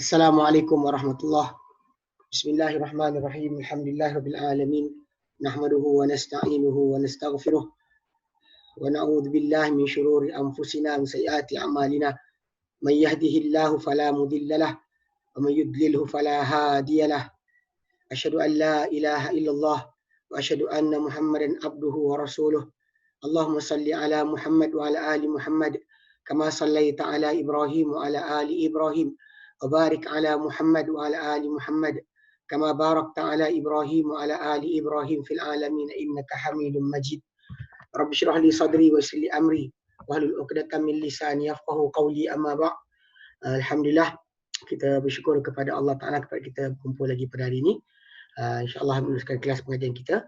Assalamualaikum warahmatullahi. Bismillahirrahmanirrahim. Alhamdulillahirabbil alamin. Nahmaduhu wa nasta'inuhu wa nastaghfiruh. Wa na'udzu billahi min shururi anfusina wa sayyiati a'malina. Man yahdihillahu fala mudilla lahu wa man yudlilhu fala hadiya lahu. Asyhadu an la ilaha illallah wa asyhadu anna Muhammadan abduhu wa rasuluh. Allahumma salli ala Muhammad wa ala ali Muhammad kama sallaita ala Ibrahim wa ala ali Ibrahim. وبارك على محمد وعلى آل محمد كما باركت على إبراهيم وعلى آل إبراهيم في العالمين إنك حميد مجيد. رب اشرح لي صدري ويسر لي أمري واحلل عقدة من lisani yafqahu qawli amma ba'd. Alhamdulillah, kita bersyukur kepada Allah Ta'ala kepada kita berkumpul lagi pada hari ini. InsyaAllah meneruskan kelas pengajian kita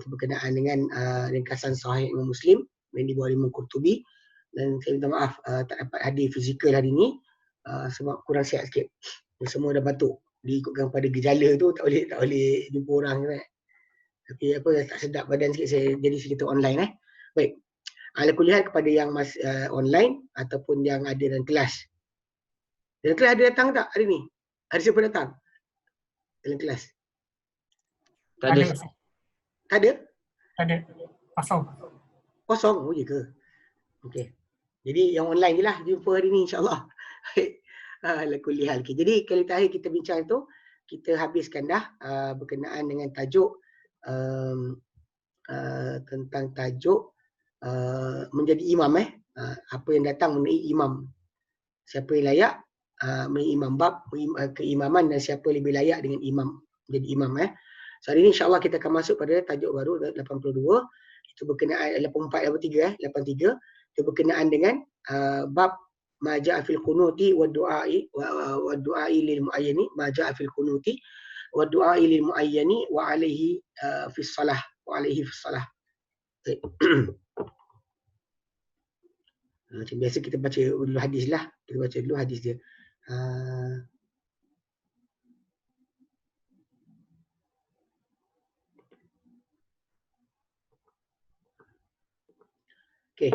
berkenaan dengan ringkasan Sahih Imam Muslim yang dibawa oleh Imam Qurtubi. Dan saya minta maaf tak dapat hadir fizikal hari ini. Sebab kurang sihat sikit. Semua dah batuk. Diikutkan pada gejala tu tak boleh jumpa orang kan. Tapi apa tak sedap badan sikit, saya jadi kita online Baik. Ala kulihat kepada yang online ataupun yang ada dalam kelas. Dalam kelas ada datang tak hari ni? Ada siapa datang? Dalam kelas? Tak ada. Tak ada? Tak ada. Kosong. Kosong? Oh ya ke? Okey. Jadi yang online je lah jumpa hari ni insyaAllah. Lakulihat. Okay. Jadi kali terakhir kita bincang tu, kita habiskan dah berkenaan dengan tajuk tentang tajuk menjadi imam apa yang datang mengenai imam. Siapa yang layak menjadi imam, bab keimaman dan siapa lebih layak dengan imam, menjadi imam So hari ni insyaAllah kita akan masuk pada tajuk baru 82. Itu berkenaan 84, 83 83. Itu berkenaan dengan bab ma ja'a fil qunuti wa du'ai wa du'ai lil muayyani, ma ja'a fil qunuti wa du'ai lil muayyani wa alaihi fi shalah wa alaihi fi shalah. Macam biasa kita baca dulu hadis lah. Kita baca dulu hadis dia. Okey,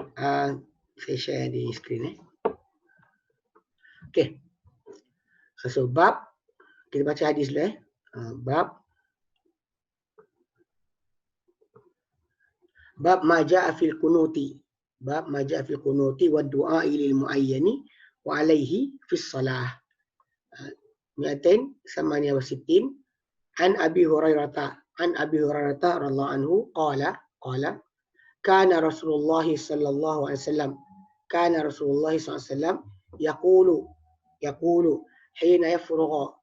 saya share di skrin Okey. So bab, kita baca hadis dulu bab ma ja'a fil qunuti. Bab ma ja'a fil qunuti wa du'a lil muayyani wa alaihi fi shalah. 268 an Abi Hurairah radhiyallahu anhu qala kana Rasulullah sallallahu alaihi wasallam yaqulu hina yafrughu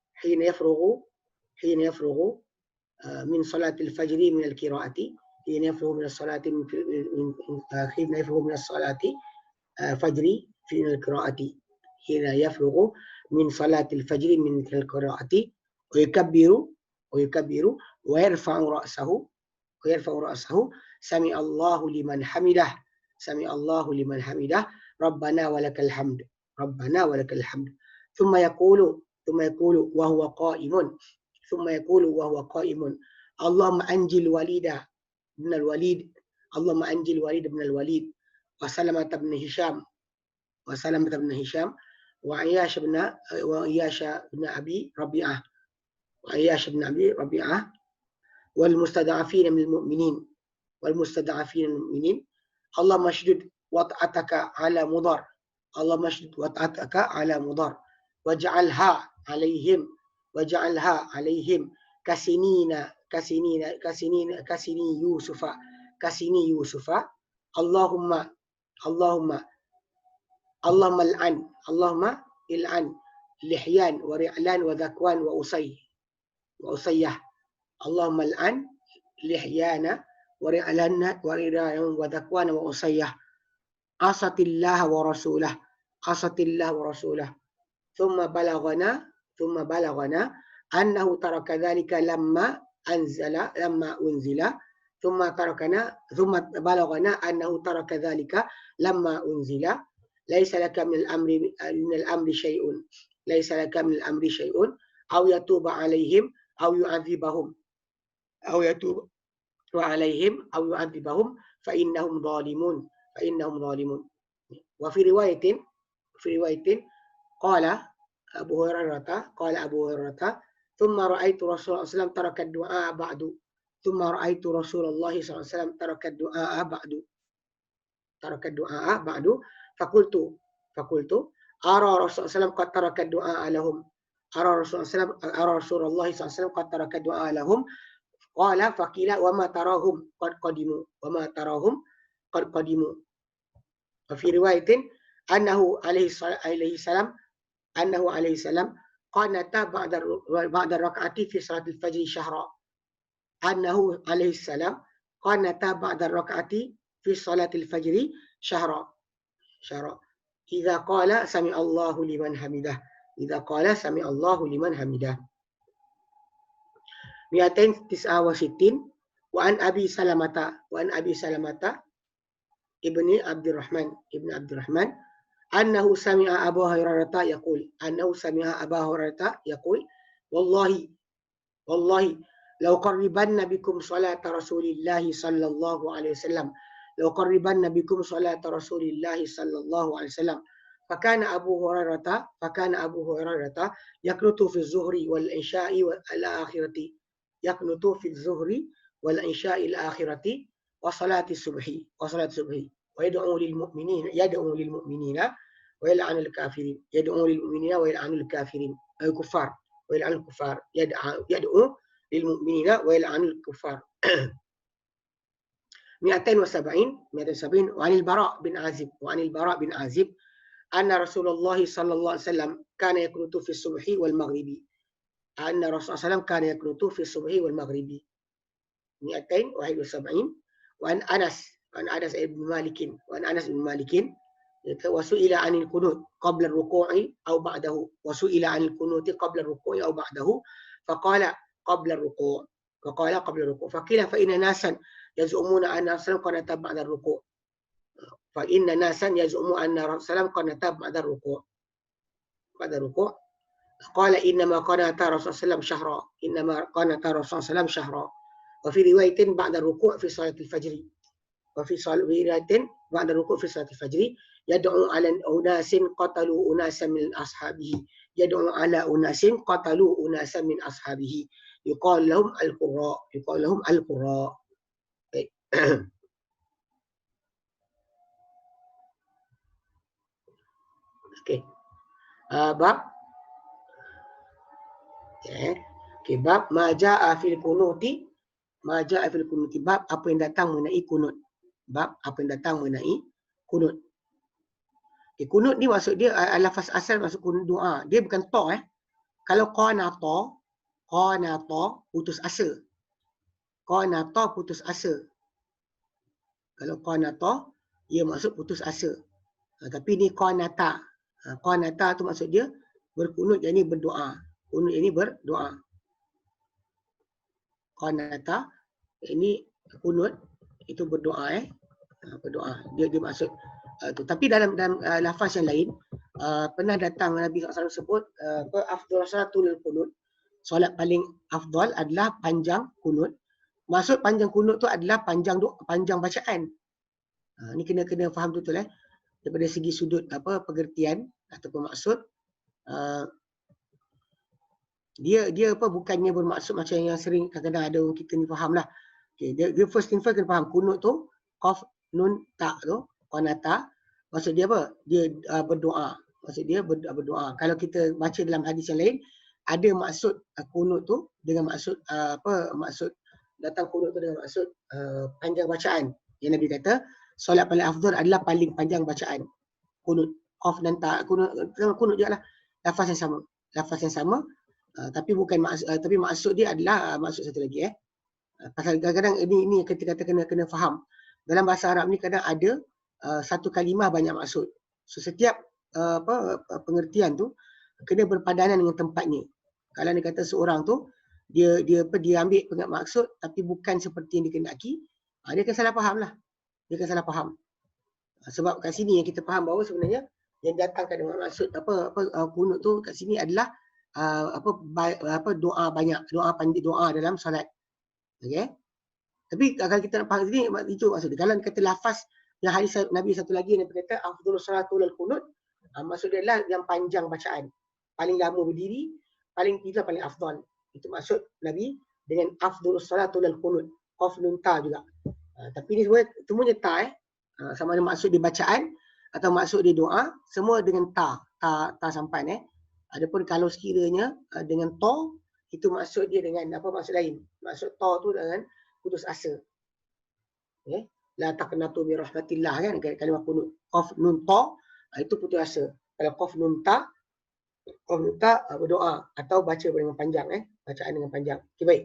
min salatil fajri min al-qira'ati hina yafrughu min as-salati hina yafrughu min as-salati fajri fi al-qira'ati hina yafrughu min salatil fajri min al-qira'ati wa yukabbiru wa yarfa'u ra'sahu sami Allahu liman hamidah rabbana walakal hamd ثم يقول وهو قائم اللهم أنجي الوليد بن الوليد وسلمة بن هشام وعياش بن أبي ربيعة والمستضعفين من المؤمنين اللهم اشدد وطأتك على مضر واجعلها عليهم كسني يوسف اللهم العن لحيان ورعلان وذكوان وأصية اللهم العن لحيان ورعلان وذكوان وأصية عصت الله ورسوله ثم بلغنا أنه ترك ذلك لما أنزل ثم بلغنا أنه ترك ذلك لما أنزل ليس لك من الأمر شيء أو يتوب عليهم أو يعذبهم فإنهم ظالمون وفي رواية قال Abu Hurairah qala Abu Hurairah thumma ra'aitu Rasulullah SAW taraka ad-du'a ba'du thumma ra'aitu Rasulullah SAW taraka ad-du'a ba'du فقلت أرى رسول الله صلى الله عليه وسلم قد ترك الدعاء لهم أرى رسول الله صلى الله عليه وسلم قد ترك الدعاء لهم قال فقيل وما تراهم قد قدموا وفي رواية أنه عليه السلام قنت بعد الركعة في صلاة الفجر شهرا أنه عليه السلام قنت بعد الركعة في صلاة الفجر شهرا إذا قال سمع الله لمن حمده 269 وعن أبي سلمة ابن عبد الرحمن أنه سمع أبا هريرة يقول والله لو قربن بكم صلاة رسول الله صلى الله عليه وسلم فكان أبو هريرة يقنط في الظهر والعشاء الآخرة وصلاة الصبح ويدعو للمؤمنين ويلعن الكافرين الكفار يدعو للمؤمنين ويلعن الكفار 270 وعن البراء بن عازب أن رسول الله صلى الله عليه وسلم كان يقنط في الصبح والمغرب 271 وعن أنس بن مالك وسئل عن القنوت قبل الركوع أو بعده فقال قبل الركوع فقيل فإن ناسا يزعمون أن رسول الله قنت بعد الركوع قال إنما قنت رسول الله صلى الله عليه وسلم شهرا وفي رواية بعد الركوع في صلاة الفجر يدعو على أناس قتلوا أناسا من أصحابه يقال لهم القراء Okey. Bab bab ma jaa fil kunuti bab apa yang datang mengenai kunut. Kunut ni maksud dia lafaz asal maksud kunut doa. Dia bukan ta Kalau qanata putus asa. Kalau qanata ia maksud putus asa. Tapi ni qanata. Qanata tu maksud dia berkunut, yakni berdoa. Qanata ini kunut itu berdoa Dia maksud tu. Tapi dalam lafaz yang lain pernah datang Nabi SAW sebut afdal salatul kunut. Solat paling afdal adalah panjang kunut. Maksud panjang kunut tu adalah panjang bacaan. Ni kena faham betul daripada segi sudut pengertian ataupun maksud. Dia bukannya bermaksud macam yang sering kadang-kadang ada orang kita ni faham lah. Dia first thing kena faham kunut tu qaf nun ta tu qanata maksud dia apa? Dia berdoa. Berdoa. Kalau kita baca dalam hadis yang lain ada maksud kunut tu dengan maksud maksud datang kunut tu dengan maksud panjang bacaan. Yang Nabi kata solat paling afdal adalah paling panjang bacaan. Kunut qaf dan ta kunut juga lah. Lafaz yang sama. Tapi bukan tapi maksud dia adalah maksud satu lagi Pasal kadang-kadang ini kita kata kena faham. Dalam bahasa Arab ni kadang ada satu kalimah banyak maksud. So setiap pengertian tu kena berpadanan dengan tempatnya. Kalau dia kata seorang tu dia ambil maksud tapi bukan seperti yang dikehendaki, dia akan salah faham. Sebab kat sini yang kita faham bahawa sebenarnya yang datangkan dengan maksud kunut tu kat sini adalah doa banyak, doa dalam solat. Okey. Tapi kalau kita nak faham sini itu maksud dia. Kalau kata lafaz yang hadis Nabi satu lagi Nabi kata afdhalus salatul kunut, maksud dia adalah yang panjang bacaan. paling lama berdiri, paling itu paling afdal. Itu maksud Nabi dengan afdalus salatu lal qunut. Qaf nun ta juga. Tapi ni semuanya ta sama ada maksud di bacaan atau maksud di doa, semua dengan ta sampan Adapun kalau sekiranya dengan ta, itu maksud dia dengan apa maksud lain. Maksud ta tu dengan putus asa. Okay. La taqnatu min rahmatillah kan, kalimah qunut. Qaf nun ta itu putus asa. Kalau qaf nun ta berdoa atau baca dengan panjang bacaan dengan panjang. Okey, baik.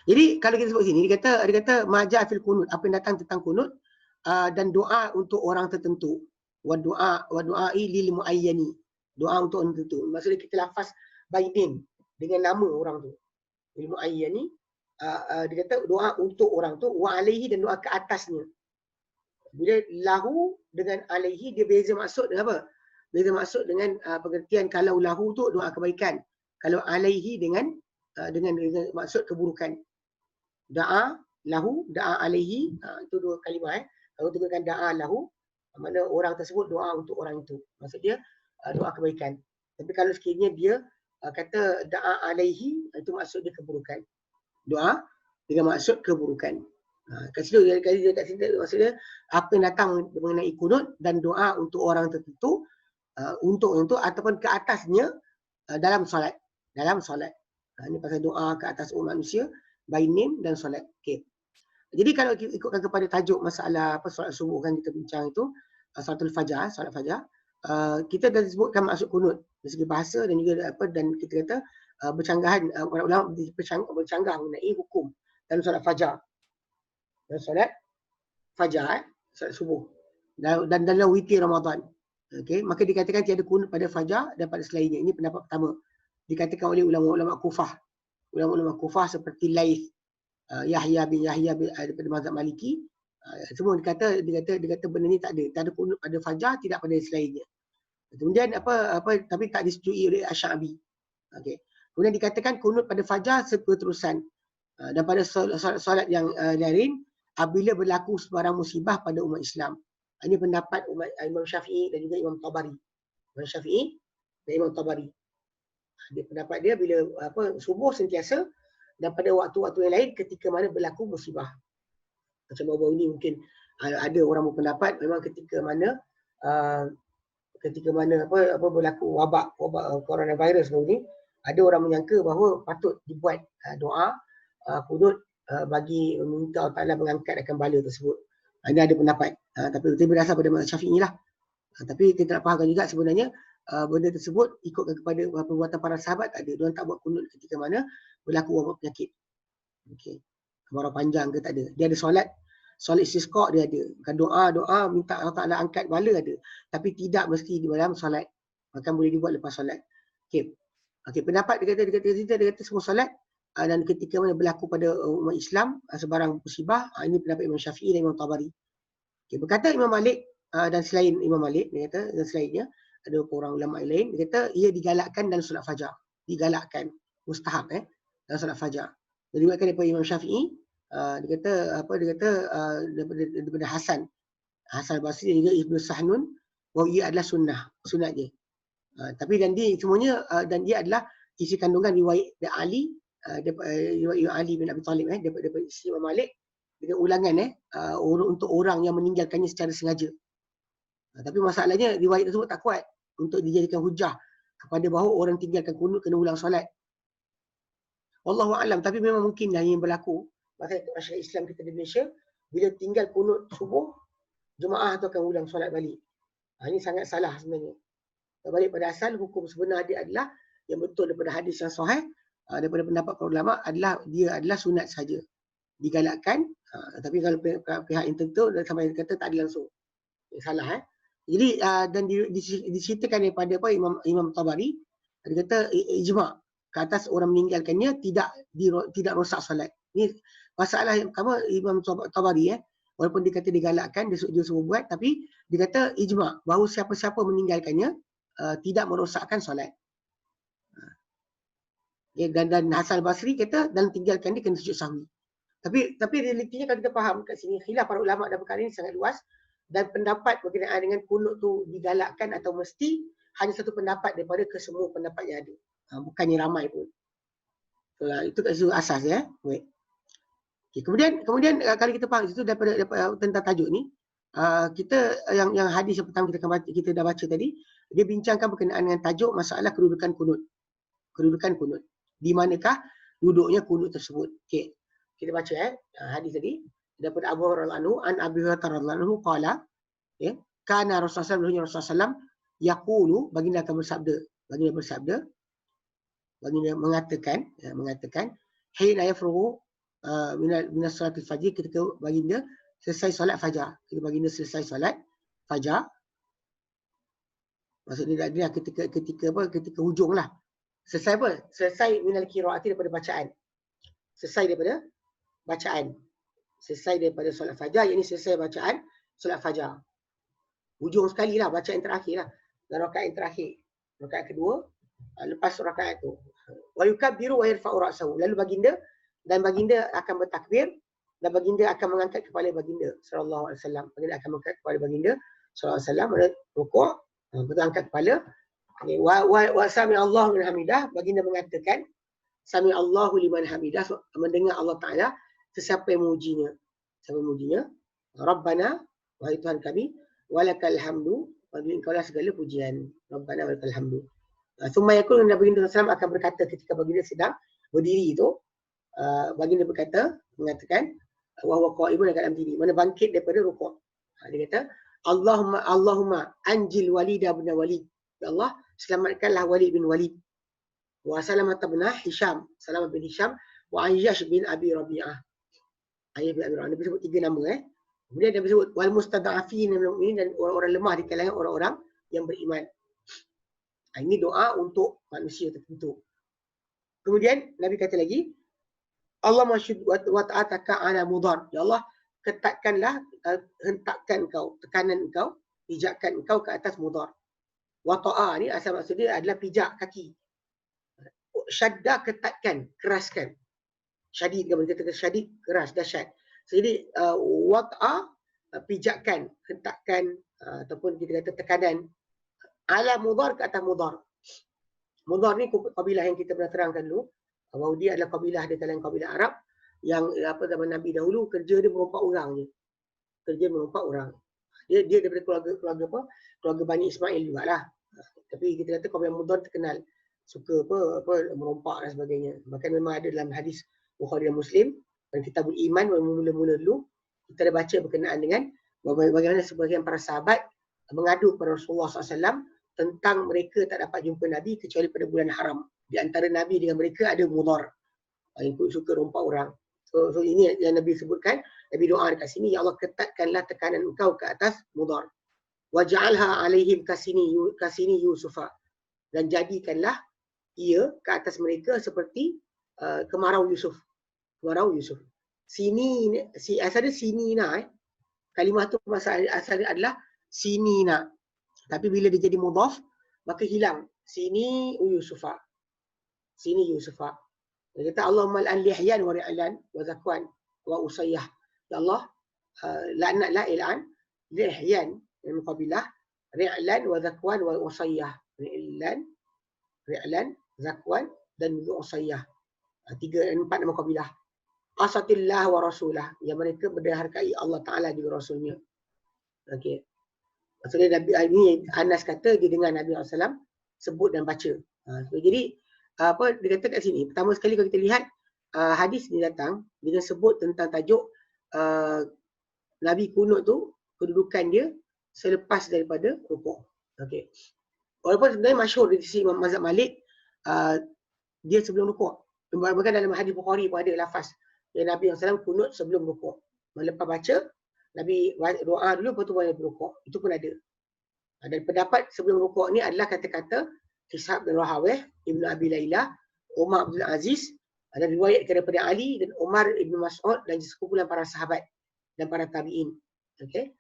Jadi kalau kita sebut sini dia kata maja fil qunut, apa yang datang tentang qunut dan doa untuk orang tertentu. Wa du'ai lil muayyani. Doa untuk orang tertentu. Maksudnya kita lafaz by name dengan nama orang tu. Lil muayyani dia kata doa untuk orang tu wa alaihi dan doa ke atasnya. Bila lahu dengan alaihi dia beza maksud dengan apa? Beza maksud dengan pengertian kalau lahu tu doa kebaikan. Kalau alaihi dengan maksud keburukan. Da'a lahu, da'a alaihi, itu dua kalimah Kalau gunakan da'a lahu, makna orang tersebut doa untuk orang itu. Maksud dia doa kebaikan. Tapi kalau sekiranya dia kata da'a alaihi, itu maksud dia keburukan. Doa dengan maksud keburukan. Kat situ maksudnya apa yang datang mengenai qunut dan doa untuk orang tertentu untuk ataupun ke atasnya dalam solat. Ini pasal doa ke atas umat manusia by name dan solat. Okey. Jadi kalau kita ikutkan kepada tajuk masalah solat subuh kan kita bincang itu solat fajar, kita dah sebutkan maksud qunut dari segi bahasa dan juga dan kita kata bercanggahan ulama bercanggah mengenai hukum dalam solat fajar. Dan solat fajar, solat subuh dan dalam witir Ramadan. Okey, maka dikatakan tiada qunut pada fajar dan pada selainnya. Ini pendapat pertama. Dikatakan oleh ulama-ulama Kufah. Ulama-ulama Kufah seperti Laith, Yahya bin daripada mazhab Maliki, semua dia kata benda ni tak ada qunut pada fajar, tidak pada selainnya. Kemudian tapi tak disetujui oleh Asy-Sya'bi. Okey. Kemudian dikatakan qunut pada fajar seterusnya dan pada solat yang lain apabila berlaku sebarang musibah pada umat Islam. Ini pendapat Imam Syafi'i dan juga Imam Tabari. Imam Syafi'i dan Imam Tabari. Dia pendapat dia bila subuh sentiasa dan pada waktu-waktu yang lain ketika mana berlaku musibah. Macam baru-baru ini mungkin ada orang berpendapat memang ketika mana berlaku wabak coronavirus baru ni, ada orang menyangka bahawa patut dibuat doa qunut bagi meminta Allah Taala mengangkat akan bala tersebut. Ini ada pendapat. Tapi itu berdasar pada mazhab Syafi'i lah. Tapi kita nak fahamkan juga sebenarnya benda tersebut ikutkan kepada perbuatan para sahabat ada. Diorang tak buat qunut ketika mana berlaku wabak penyakit. Okey. Kemarau panjang ke tak ada. Dia ada solat istisqa dia ada. Kan doa minta Allah Taala angkat bala ada. Tapi tidak mesti di dalam solat. Bahkan boleh dibuat lepas solat. Okey. Pendapat dia kata semua solat dan ketika mana berlaku pada umat Islam sebarang musibah, ini pendapat Imam Syafi'i dan Imam Tabari. Okay, berkata Imam Malik dan selain Imam Malik, dia kata dan selainnya ada orang ulama lain, dia kata ia digalakkan dalam solat fajar. Digalakkan, mustahab dalam solat fajar. Jadi diriwayatkan daripada Imam Syafi'i, dia kata daripada Hasan Basri dan juga Ibnu Sahnun bahawa ia adalah sunat dia. Tapi dan dia semuanya dan dia adalah isi kandungan riwayat Ali riwayat Ali bin Abi Talib daripada isteri Imam Malik dengan ulangan untuk orang yang meninggalkannya secara sengaja. Tapi masalahnya riwayat tersebut tak kuat untuk dijadikan hujah kepada bahawa orang tinggalkan qunut kena ulang solat. Wallahu a'lam, tapi memang mungkin yang berlaku masyarakat Islam kita di Malaysia bila tinggal qunut subuh, jemaah tu akan ulang solat balik. Ini sangat salah sebenarnya. Balik pada asal hukum sebenar dia adalah yang betul daripada hadis yang sahih daripada pendapat para ulama adalah dia adalah sunat saja. Digalakkan, tapi kalau pihak yang tertentu sampai kata tak ada langsung. Salah Jadi dan diceritakan daripada Imam Tabari, dia kata ijma' ke atas orang meninggalkannya tidak rosak solat. Ini masalah yang pertama Imam Tabari walaupun dia kata digalakkan, dia suruh buat, tapi dia kata ijma' bahawa siapa-siapa meninggalkannya tidak merosakkan solat. Dan Hasan Basri kata dan tinggalkan dia kena sujud sahwi. Tapi realitinya kalau kita faham kat sini khilaf para ulama dalam perkara ini sangat luas dan pendapat berkenaan dengan qunut tu digalakkan atau mesti hanya satu pendapat daripada kesemua pendapat yang ada. Bukannya ramai pun. So, itu kat situ asas ya. Baik. Okay, kemudian kalau kita faham itu daripada tentang tajuk ni, kita yang hadis yang pertama kita dah baca tadi, dia bincangkan berkenaan dengan tajuk masalah kedudukan kunut. Kedudukan kunut. Di manakah duduknya kunut tersebut? Okey. Kita baca hadis tadi daripada Abu Hurairah radhiyallahu anhu, an Abi Hurairah radhiyallahu anhu qala, ya, kana Rasulullah SAW yaqulu, baginda akan bersabda, baginda mengatakan hina yafrugu min salatil fajr, ketika baginda selesai solat fajar. Maksudnya dia ketika hujung lah. Selesai apa? Selesai minal qiraati, daripada bacaan. Selesai daripada solat fajar, iaitu selesai bacaan solat fajar. Hujung sekali lah, bacaan terakhir lah. Dan rakaat yang terakhir. Rakaat kedua, lepas rakaat tu. Wa yukabbiru wa yarfa'u ra'sahu. Lalu baginda akan bertakbir dan baginda akan mengangkat kepala baginda sallallahu alaihi wasallam. Baginda akan mengangkat kepala baginda sallallahu alaihi wasallam, rukuk, betul angkat kepala. Wa sami Allahu liman hamidah, baginda mengatakan sami Allahu liman hamidah, mendengar Allah Taala sesiapa yang memujinya. Rabbana, wahai Tuhan kami, walakal hamdu, bagi engkau lah segala pujian. Rabbana walakal hamdu. Summa yakun, Nabi sallallahu akan berkata ketika baginda sedang berdiri itu, baginda mengatakan wahwa qa'imun, dalam diri, mana bangkit daripada rukuk. Dia kata Allahumma anjil Walida bin Walid. Ya Allah, selamatkanlah Walid bin Walid. Wa Salamah bin Hisham, Salamah bin Hisham, wa Ayyash bin Abi Rabi'ah. Ayyash bin Abi Rabi'ah. Nabi sebut 3 nama. Kemudian Nabi sebut wal mustada'afin minal mu'minin, dan orang-orang lemah di kalangan orang-orang yang beriman. Ini doa untuk manusia tertentu. Kemudian Nabi kata lagi, Allah masyud wa ta'ataka ala mudar. Ya Allah, ketatkanlah, hentakkan engkau, tekanan engkau, pijakkan engkau ke atas mudar. Wa ta'a ni asal maksud dia adalah pijak kaki. Syadda, ketatkan, keraskan. Syadid, kalau kita kata syadid, keras, dahsyat. Jadi wa ta'a, pijakkan, hentakkan, ataupun kita kata tekanan. Ala mudar, ke atas mudar. Mudar ni kabilah yang kita pernah terangkan dulu, bahawa dia adalah kabilah di kalangan kabilah Arab yang zaman Nabi dahulu kerja dia merompak orang je. Dia daripada keluarga Bani Ismail jugalah. Tapi kita kata kaum yang Mudar terkenal suka merompak dan sebagainya. Bahkan memang ada dalam hadis Bukhari dan Muslim dan Kitabul Iman, mula-mula dulu kita dah baca berkenaan dengan bagaimana sebagian para sahabat mengadu kepada Rasulullah SAW tentang mereka tak dapat jumpa Nabi kecuali pada bulan haram. Di antara Nabi dengan mereka ada Mudar yang suka rompak orang. So ini yang Nabi sebutkan. Nabi doa dekat sini, ya Allah, ketatkanlah tekanan engkau ke atas Mudar. Waj'alha alaihim kasini Yusufa, dan jadikanlah ia ke atas mereka seperti kemarau Yusuf. Sini, asal dia sinina. Kalimah tu asal dia adalah sinina. Tapi bila dia jadi mudhaf, maka hilang. Sini Yusufa. Dia kata Allahumma al'an lihyan wa ri'lan wa zakwan wa usayyah. Ya Allah, laknatlah il'an, lihyan, yang muqabilah, ri'lan wa zakwan wa usayyah. Ri'lan, zakwan, dan juga usayyah. 4 nama muqabilah. Asatillah wa rasulah, yang mereka berhargai Allah Ta'ala juga Rasulnya. Okey. Maksudnya Nabi ini Anas kata dia dengar Nabi SAW sebut dan baca. So, jadi dia kata kat sini, pertama sekali kalau kita lihat hadis ni datang dengan sebut tentang tajuk Nabi kunut tu, kedudukan dia selepas daripada rukuk. Okey. Walaupun sebenarnya masyhur di sisi mazhab Malik, dia sebelum rukuk. Bahkan dalam hadis Bukhari pun ada lafaz yang Nabi SAW kunut sebelum rukuk. Lepas baca, Nabi doa dulu, lepas tu baru rukuk. Itu pun ada. Dan pendapat sebelum rukuk ni adalah kata-kata Ishaq bin Rahawih, Ibn Abi Layla, Umar bin Aziz, dan riwayat daripada Ali dan Umar Ibn Mas'ud dan sekumpulan para sahabat dan para tabi'in. Okey.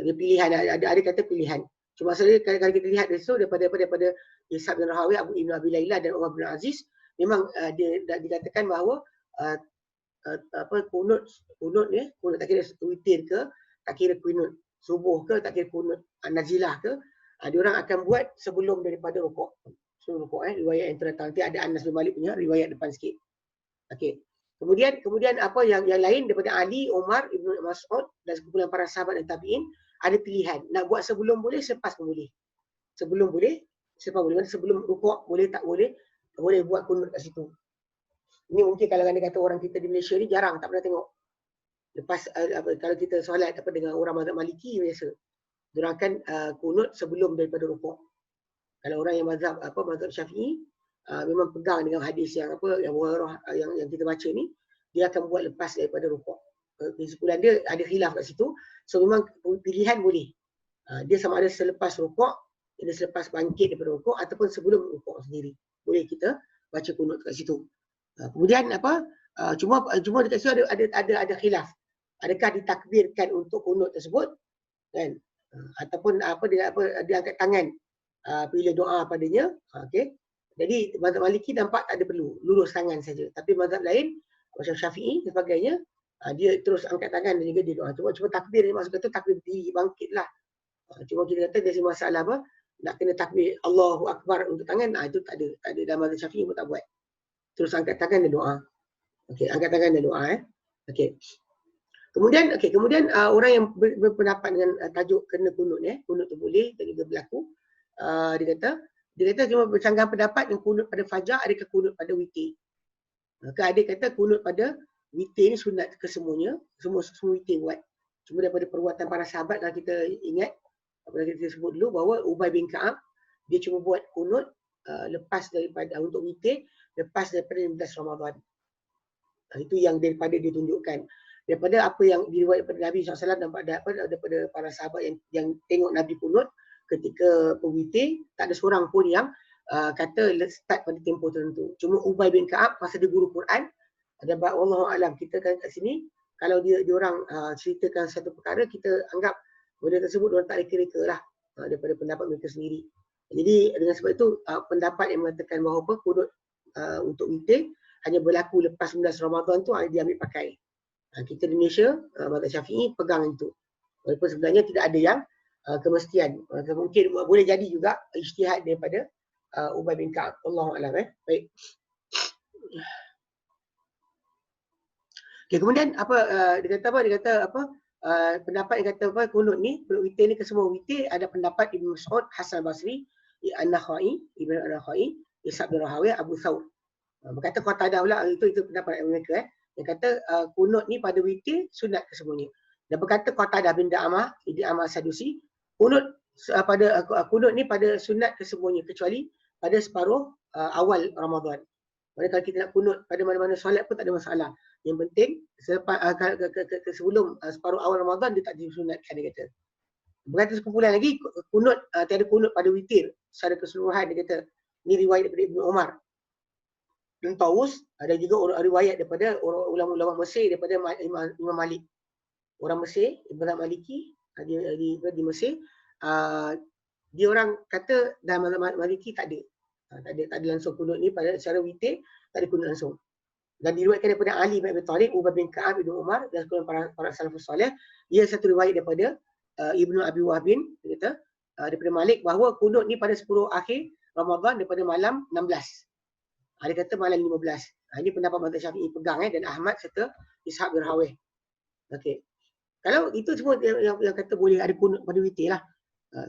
Dia pilihan, ada kata pilihan. Cuma maksudnya kalau kita lihat dari situ daripada Ishaq bin Rahawih, Ibn Abi Layla dan Umar bin Aziz, memang dia dikatakan bahawa kunut ni, kunut tak kira witir ke, tak kira kunut subuh ke, tak kira kunut nazilah ke, Dia orang akan buat sebelum daripada rukuk. Sebelum rukuk riwayat yang terdatang. Nanti ada Anas bin Malik punya riwayat depan sikit. Okey. Kemudian apa yang lain daripada Ali, Umar, Ibnu Mas'ud dan sekumpulan para sahabat dan tabi'in ada pilihan. Nak buat sebelum boleh, selepas pun boleh. Sebelum boleh, selepas boleh. Sebelum rukuk boleh, tak boleh. Boleh buat kunut kat situ. Ini mungkin kalau anda kata orang kita di Malaysia ni jarang, tak pernah tengok. Lepas kalau kita solat dengan orang mazhab Maliki biasa. Diorang akan kunut sebelum daripada rukuk. Kalau orang yang mazhab Syafi'i memang pegang dengan hadis yang yang kita baca ni, dia akan buat lepas daripada rukuk. Kesimpulan dia ada khilaf kat situ. So memang pilihan boleh. Dia sama ada selepas rukuk, dia selepas bangkit daripada rukuk ataupun sebelum rukuk sendiri. Boleh kita baca kunut kat situ. Kemudian cuma dekat situ ada khilaf. Adakah ditakbirkan untuk kunut tersebut, kan? Ataupun dia angkat tangan bila doa padanya. Okey. Jadi mazhab Maliki nampak tak ada perlu, lurus tangan saja. Tapi mazhab lain macam Syafi'i dan sebagainya, dia terus angkat tangan dan juga dia doa. Cuma takbir ni maksud kata takbir berdiri bangkitlah. Cuma kita kata dari masalah nak kena takbir Allahu Akbar untuk tangan, itu tak ada dalam mazhab Syafi'i pun tak buat. Terus angkat tangan dan doa. Okey, angkat tangan dan doa Okey. Kemudian orang yang berpendapat dengan tajuk kena kunut kunut tu boleh dan juga berlaku. Dia kata cuma bercanggah pendapat yang kunut pada fajar, adakah kunut pada witir. Maka ada kata kunut pada witir ni sunat kesemuanya, semua witir buat. Cuma daripada perbuatan para sahabat, kalau kita ingat, apabila kita sebut dulu bahawa Ubay bin Ka'ab dia cuma buat kunut lepas daripada untuk witir, lepas daripada 15 Ramadan. Itu yang daripada ditunjukkan. Daripada apa yang diriwayatkan daripada Nabi SAW dan daripada para sahabat yang tengok Nabi kunut ketika berwitir, tak ada seorang pun yang kata start pada tempoh tertentu. Cuma Ubay bin Ka'ab pasal dia guru Quran, dan wallahu alam, kita kan kat sini kalau dia orang ceritakan satu perkara, kita anggap benda tersebut orang tak reka-reka lah daripada pendapat mereka sendiri. Jadi dengan sebab itu pendapat yang mengatakan bahawa kunut untuk witir hanya berlaku lepas 19 Ramadan tu dia ambil pakai. Kita di Malaysia, mazhab Syafi'i pegang itu. Walaupun sebenarnya tidak ada yang kemestian. Mungkin boleh jadi juga ijtihad daripada Ubay bin Ka'ab. Allahu a'lam. Baik. Okay, kemudian dia kata pendapat yang kata kunut ni, kunut witir ni kesemua witir, ada pendapat Ibnu Mas'ud, Hasan Basri, An-Nakhai, Ibnu An-Nakhai, Ishaq bin Rahawiyah, Abu Thawr. Berkata Qatadah pula, itu pendapat mereka yang kata kunut ni pada witir sunat kesemuanya. Dan berkata Qatadah bin Da'amah, Ibn Amah Sadusi, kunut ni pada sunat kesemuanya kecuali pada separuh awal Ramadan. Maksudnya kalau kita nak kunut pada mana-mana solat pun tak ada masalah. Yang penting sebelum separuh awal Ramadan dia tak disunatkan, dia kata. Berkata sekumpulan lagi kunut tiada kunut pada witir secara keseluruhan, dia kata. Ini riwayat daripada Ibnu Umar dan Taus, ada juga riwayat daripada ulama-ulama Mesir daripada Imam Malik. Orang Mesir, Ibn Maliki di Mesir, dia orang kata dalam Maliki tak ada langsung kunut ni pada secara witir, tak ada kunut langsung. Dan diriwayatkan daripada Ali bin Abi Thalib, Ubay bin Ka'ab, Ibnu Umar dan sekumpulan para salafus soleh. Ia satu riwayat daripada Ibnu Abi Wahbin, dia kata daripada Malik bahawa kunut ni pada 10 akhir Ramadan daripada malam 16. Dia kata malam 15. Ini pendapat mazhab Syafi'i pegang dan Ahmad serta Ishaq bin Rahawiyah. Okey. Kalau itu semua yang kata boleh ada kunut pada witir lah.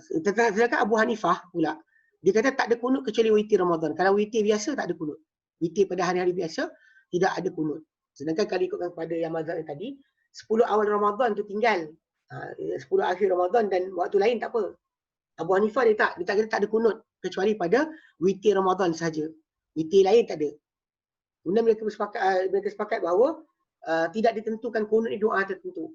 Sedangkan Abu Hanifah pula, dia kata tak ada kunut kecuali witir Ramadan. Kalau witir biasa tak ada kunut. Witir pada hari-hari biasa tidak ada kunut. Sedangkan kalau ikutkan kepada yang mazhab yang tadi, 10 awal Ramadan tu tinggal. 10 akhir Ramadan dan waktu lain tak apa. Abu Hanifah dia kata tak ada kunut kecuali pada witir Ramadan sahaja. Witir lain tak ada. Kemudian mereka sepakat bahawa tidak ditentukan kunut ni doa tertentu.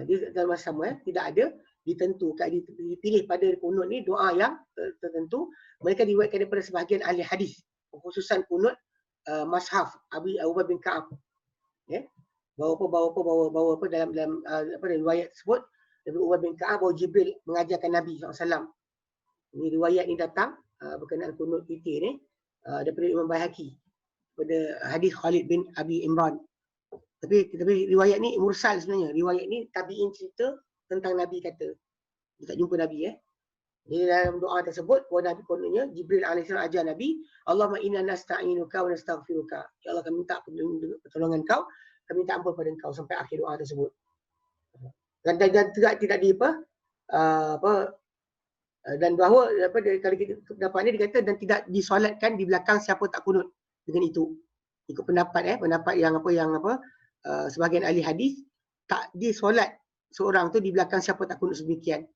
Dia dalam masa sama tidak ada ditentukan, dipilih pada kunut ni doa yang tertentu. Mereka diriwayatkan daripada sebahagian ahli hadis, khususan kunut Mashaf Ubay bin Ka'ab. Bahawa dalam riwayat tersebut Nabi Ubay bin Ka'ab bahawa Jibril mengajarkan Nabi SAW. Ini riwayat ni datang berkenaan kunut witir ni daripada Imam Baihaqi pada hadis Khalid bin Abi Imran. Tapi riwayat ni mursal sebenarnya. Riwayat ni tabi'in cerita tentang Nabi kata. Dia tak jumpa Nabi Di dalam doa tersebut, Nabi kononnya Jibril alaihissalam ajar Nabi, Allahumma inna nasta'inuka wa nastaghfiruka. Ya Allah, kami minta pertolongan kau, kami minta ampun pada kau, sampai akhir doa tersebut. Dan tidak di dan bahawa kalau kita dapat ni dia kata dan tidak disolatkan di belakang siapa tak kunut dengan itu. Ikut pendapat pendapat yang sebahagian ahli hadis, tak disolat seorang tu di belakang siapa tak kunut sedemikian.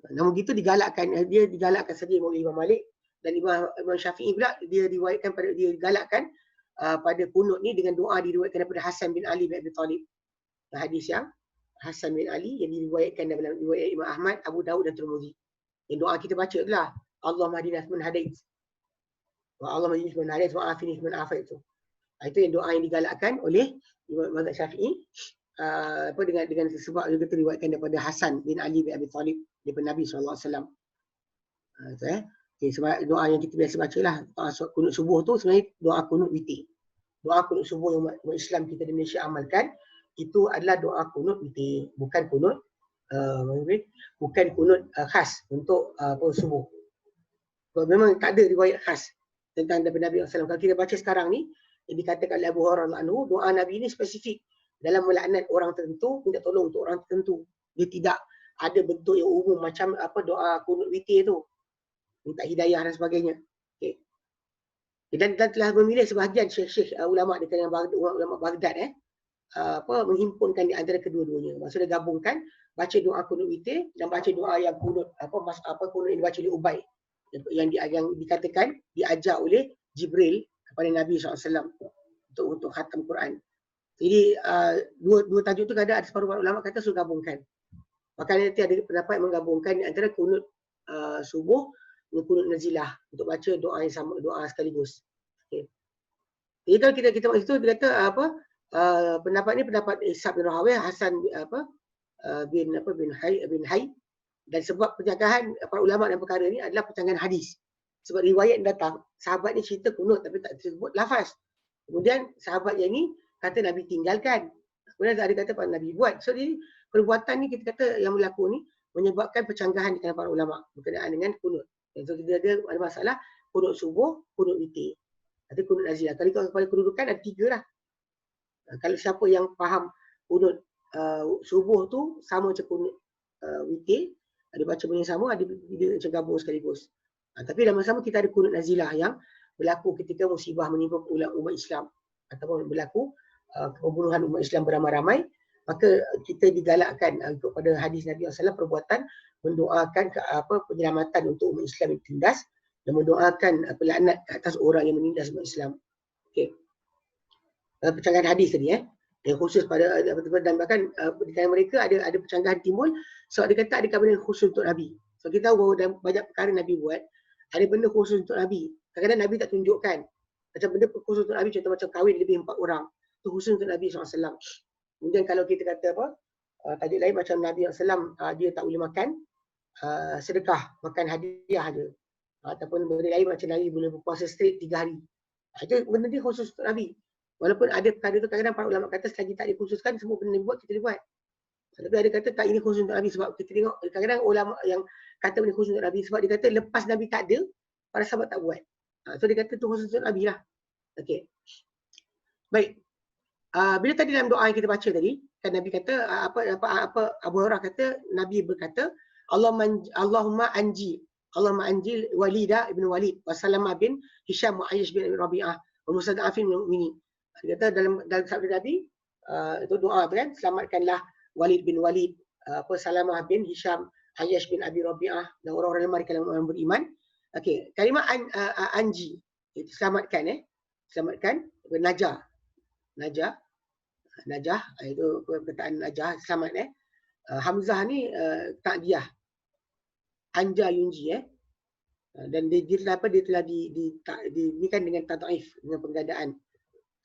Namun begitu digalakkan saja oleh Imam Malik dan Imam Syafi'i pula dia digalakkan pada kunut ni dengan doa diriwayatkan daripada Hasan bin Ali bin Abi Talib. Hadis yang Hasan bin Ali yang diriwayatkan dalam riwayat Imam Ahmad, Abu Dawud dan Tirmizi. Yang doa kita baca adalah Allahumma hadina fiman hadait wa Allahumma hadina fiman hadait wa afini fiman afait. Itu yang doa yang digalakkan oleh Imam Mazhab Syafi'i dengan sebab juga diriwayatkan daripada Hasan bin Ali bin Abi Talib daripada Nabi SAW. Okay, sebab doa yang kita biasa bacalah doa kunut subuh tu sebenarnya doa kunut witir. Doa kunut subuh yang umat Islam kita di Malaysia amalkan itu adalah doa kunut witir, bukan kunut khas untuk subuh. Memang tak ada riwayat khas tentang daripada Nabi SAW. Kalau kita baca sekarang ni, yang dikatakan oleh Abu Hurairah anhu, doa Nabi ini spesifik dalam melaknat orang tertentu, minta tolong untuk orang tertentu. Dia tidak ada bentuk yang umum macam doa kunut witir tu, minta hidayah dan sebagainya. Okay. Dan telah memilih sebahagian syekh-syekh ulama di kalangan ulama Baghdad menghimpunkan di antara kedua-duanya. Maksudnya gabungkan baca doa kunut witir dan baca doa yang kunut kunut yang dibaca oleh Ubay yang dikatakan diajar oleh Jibril kepada Nabi SAW untuk khatam Quran. Jadi dua tajuk tu ada separuh ulama kata suruh gabungkan. Makanya nanti ada pendapat yang menggabungkan di antara kunut subuh dengan kunut nazilah untuk baca doa yang sama, doa sekaligus. Okay. Jadi kalau kita masuk itu dia kata pendapat ni pendapat Ishaq bin Rahawiyah, Hasan bin Hay, dan sebab penjagahan para ulama dalam perkara ni adalah penjagahan hadis. Sebab riwayat yang datang, sahabat ni cerita kunut tapi tak disebut lafaz. Kemudian sahabat yang ni kata Nabi tinggalkan. Kemudian ada kata Nabi buat. So jadi perbuatan ni kita kata yang berlaku ni menyebabkan percanggahan di kalangan para ulama berkenaan dengan kunut. So kita ada masalah kunut subuh, kunut witir. Ada kunut nazilah. Kalau kepala kedudukan ada 3 lah. Kalau siapa yang faham kunut subuh tu sama macam kunut witir, ada baca benda yang sama, ada dia macam gabung sekaligus. Tapi dalam masa sama kita ada kunut nazilah yang berlaku ketika musibah menimpa umat Islam ataupun berlaku pembunuhan umat Islam beramai-ramai, maka kita digalakkan kepada hadis Nabi SAW perbuatan mendoakan penyelamatan untuk umat Islam yang tindas dan mendoakan pelaknat ke atas orang yang menindas umat Islam. Okey. Percanggahan hadis tadi yang khusus pada dan bahkan di kalangan mereka ada percanggahan timbul sebab dia kata ada benda khusus untuk Nabi. So kita tahu bahawa dalam banyak perkara Nabi buat ada benda khusus untuk Nabi. Kadang-kadang Nabi tak tunjukkan. Macam benda khusus untuk Nabi, contoh macam kahwin lebih 4 orang. Itu khusus untuk Nabi SAW. Kemudian kalau kita kata tajuk lain macam Nabi SAW dia tak boleh makan sedekah, makan hadiah ada. Ataupun benda lain macam Nabi boleh berpuasa straight 3 hari. Itu benda dia khusus untuk Nabi. Walaupun ada perkara tu kadang-kadang para ulama kata selagi tak dikhususkan semua benda buat kita boleh buat. Tapi ada kata tak, ini khusus untuk Nabi sebab kita tengok kadang-kadang ulama yang kata benda khusus untuk Nabi sebab dia kata lepas Nabi tak ada para sahabat tak buat. So dia kata tu khusus untuk Nabi lah. Okey. Baik. Bila tadi dalam doa yang kita baca tadi kan Nabi kata Abu Hurairah kata Nabi berkata Allahumma anji Walidah ibn Walid wa Salamah bin Hisham wa Ayyash bin Rabi'ah wa Musada'afin min mu'minin. Dia kata dalam sabda Nabi itu doa kan, selamatkanlah Walid bin Walid, Salamah bin Hisham, Ayyash bin Abi Rabi'ah dan orang-orang lemah di kalangan orang beriman. Okey, kalimah anji itu selamatkan selamatkan, najah itu perkataan najah selamat Hamzah ni ta'diyah anja yunji dan dia telah diberikan dengan tad'if, dengan penggadaan.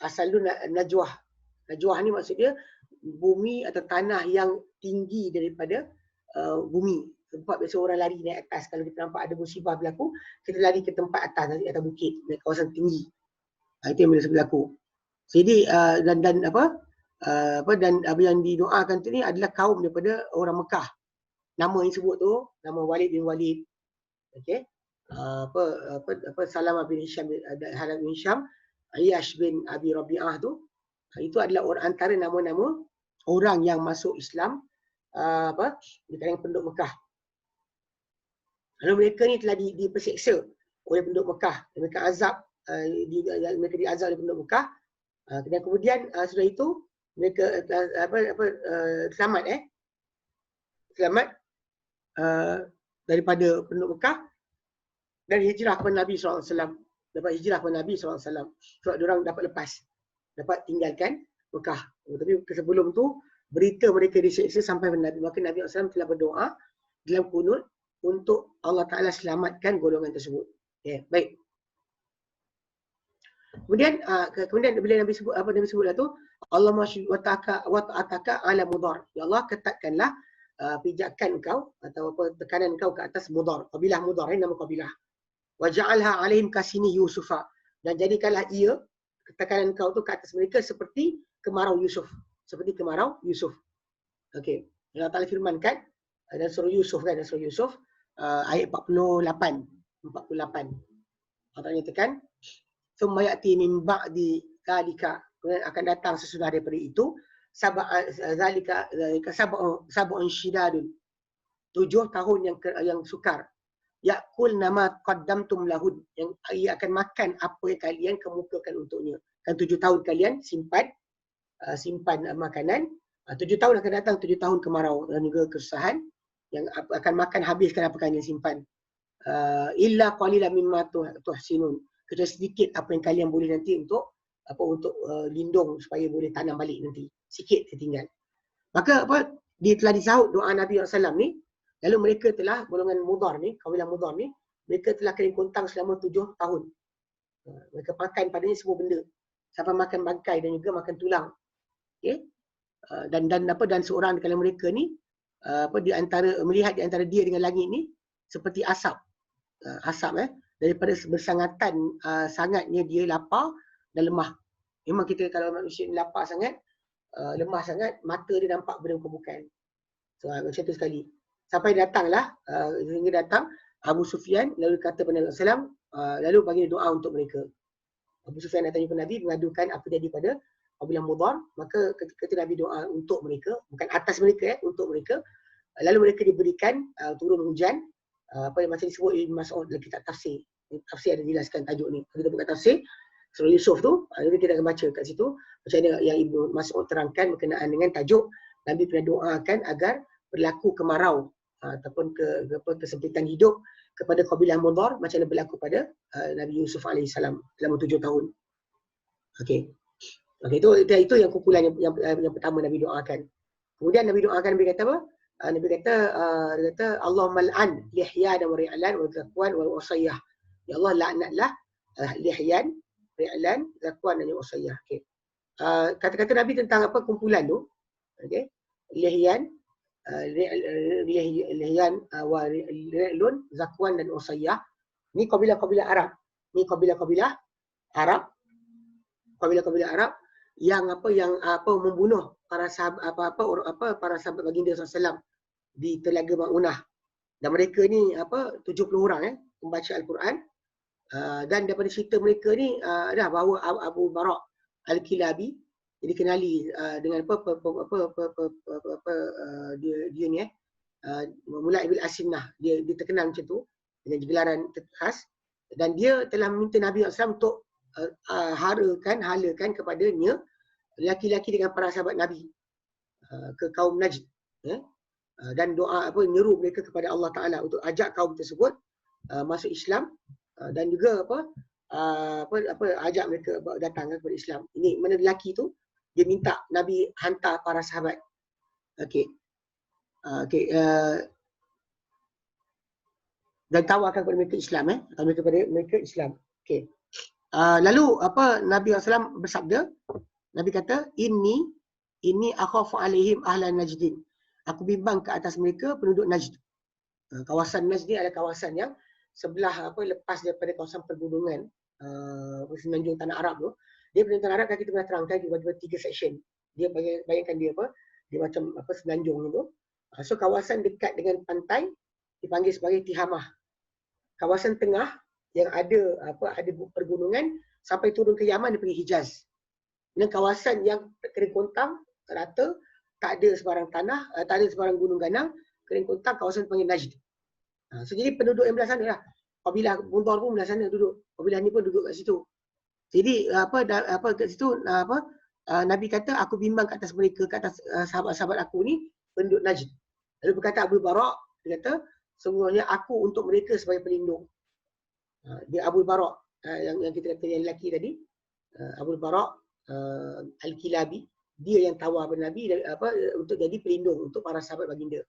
Asal tu najwah ni maksud dia bumi atau tanah yang tinggi daripada bumi. Tempat biasa orang lari naik atas. Kalau kita nampak ada musibah berlaku, kita lari ke tempat atas, nanti atas bukit, naik kawasan tinggi. Itu yang biasa berlaku. Jadi dan apa yang didoakan tu ni adalah kaum daripada orang Mekah. Nama yang sebut tu nama Walid bin Walid, Okey. Salamah bin Hisham, Halam bin Hisham, Ayyash bin Abi Rabi'ah tu, itu adalah antara nama-nama orang yang masuk Islam di kalangan penduduk Mekah. Lalu mereka ni telah diperseksa oleh penduduk Mekah. Mereka azab, mereka diazab oleh penduduk Mekah. Dan kemudian sudah itu mereka selamat daripada penduduk Mekah dan hijrah kepada Nabi SAW. Dapat hijrah kepada Nabi SAW. Sebab diorang dapat lepas, dapat tinggalkan Mekah. Tapi sebelum tu berita mereka diseksa sampai kepada Nabi. Maka Nabi SAW telah berdoa dalam kunut untuk Allah Ta'ala selamatkan golongan tersebut. Okay, baik. Kemudian bila Nabi sebut Nabi sebutlah tu, Allah wa ta'ataka ala mudar. Ya Allah, ketatkanlah pijakan kau atau tekanan kau ke atas mudar. Kabilah mudar, nama kabilah. Wa ja'alha alaihim kasini Yusufa. Dan jadikanlah ia tekanan kau tu ke atas mereka seperti kemarau Yusuf. Seperti kemarau Yusuf. Okey. Allah Ta'ala firmankan dan surah Yusuf kan, surah Yusuf ayat 48. Allah Ta'ala nyatakan, "Tsumma ya'ti min ba'di dzalika." Kemudian akan datang sesudah daripada itu, sab'un syidadun. 7 tahun yang sukar. Ya'kul nama qaddamtum lahud, yang ia akan makan apa yang kalian kemukakan untuknya. Kan 7 tahun kalian simpan makanan. 7 tahun akan datang, 7 tahun kemarau dan juga kesusahan yang akan makan habiskan apa kalian simpan. Illa qalilan mimma tuhsinun. Kecuali sedikit apa yang kalian boleh nanti untuk lindung supaya boleh tanam balik nanti. Sikit tertinggal. Maka dia telah disahut doa Nabi SAW ni. Lalu mereka telah, golongan Mudar ni, kabilah Mudar ni, mereka telah kena kontang selama 7 tahun. Mereka makan padanya semua benda. Sampai makan bangkai dan juga makan tulang. Okay? Dan seorang di kalangan mereka ni melihat di antara dia dengan langit ni seperti asap. Daripada bersangatan sangatnya dia lapar dan lemah. Memang kita kalau manusia ni lapar sangat, lemah sangat, mata dia nampak benda bukan. So macam tu sekali. Sampai datanglah, hingga datang Abu Sufyan, lalu kata kepada Nabi SAW, lalu bagi doa untuk mereka. Abu Sufyan datang kepada Nabi mengadukan apa jadi pada kabilah Mudar, maka ketika Nabi doa untuk mereka, bukan atas mereka, untuk mereka, lalu mereka diberikan turun hujan, apa yang macam disebut Ibn Mas'ud dalam kitab tafsir. Tafsir ada jelaskan tajuk ni. Kalau kita buka tafsir surah Yusuf tu, nanti kita akan baca kat situ macam mana yang Ibn Mas'ud terangkan berkenaan dengan tajuk Nabi pernah doakan agar berlaku kemarau ataupun kesempitan hidup kepada kabilah Mudar macam mana berlaku pada Nabi Yusuf AS selama 7 tahun. Okey. Itu yang kumpulan yang pertama Nabi doakan. Kemudian Nabi doakan, Nabi kata apa? Nabi kata Allahumma al'an Lihyan wa Ri'lan wa Zakwan wa Usayyah. Ya Allah, laknatlah Lihyan, Ri'lan, Zakwan dan Usayyah. Okey. Kata-kata Nabi tentang apa kumpulan tu. Okey. Lihyan wa Ri'lun, Zakwan dan Usayyah. Ni kabilah-kabilah Arab. Ni kabilah-kabilah Arab. Kabilah-kabilah Arab yang membunuh para sahabat para sahabat baginda SAW di Telaga Ma'unah. Dan mereka ni 70 orang membaca Al-Quran. Dan daripada cerita mereka ni dah bahawa Abu Bara' Al-Kilabi dikenali dengan dia ni Mulai bil Asinnah, dia terkenal macam tu dengan gelaran khas, dan dia telah meminta Nabi SAW untuk halakan kepadanya lelaki-lelaki dengan para sahabat Nabi ke kaum Najd, dan doa menyeru mereka kepada Allah Ta'ala untuk ajak kaum tersebut masuk Islam, dan juga ajak mereka datang kepada Islam. Ini mana lelaki tu dia minta Nabi hantar para sahabat. Okey. Dan tawarkan kepada mereka Islam, kepada mereka Islam. Okey. Lalu Nabi SAW bersabda, Nabi kata, Inni akhafu alaihim ahlan Najdin. Aku bimbang ke atas mereka penduduk Najd. Kawasan Najd ni adalah kawasan yang sebelah lepas daripada kawasan pergunungan semenanjung tanah Arab tu. Dia semenanjung tanah Arab kan kita pernah terangkan dia bagi 3 section. Dia bayangkan dia dia macam semenanjung tu. So kawasan dekat dengan pantai dipanggil sebagai Tihamah. kawasan tengah yang ada pergunungan sampai turun ke Yaman dia pergi Hijaz. Dengan kawasan yang kering kontang, rata, tak ada sebarang tanah, tak ada sebarang gunung ganang, kering kontang, kawasan panggil Najd. So jadi penduduk yang belah sana lah. Kabilah Mudhar pun belah sana duduk. Kabilah ni pun duduk kat situ. Jadi kat situ Nabi kata aku bimbang kat atas mereka, kat atas sahabat-sahabat aku ni penduduk Najd. Lalu berkata Abu Barak, dia kata sungguhnya aku untuk mereka sebagai pelindung. Dia Abu Barak yang kita kata yang lelaki tadi, Abu Barak Al-Kilabi, dia yang tawar kepada Nabi untuk jadi pelindung untuk para sahabat baginda.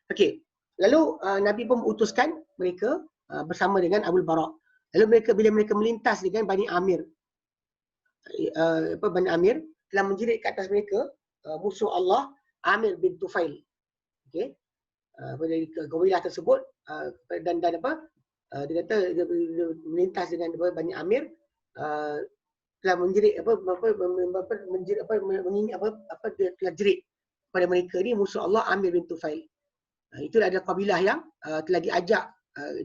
Okey. Lalu Nabi pun mengutuskan mereka bersama dengan Abu Barak. Lalu bila mereka melintas dengan Bani Amir, Bani Amir telah menjerit ke atas mereka musuh Allah Amir bin Tufail. Okey. Dari kabilah tersebut dan dia kata dia melintas dengan Bani Amir telah menjerit dia telah jerit pada mereka ni musuh Allah Amir bin Tufail. Itulah ada kabilah yang telah diajak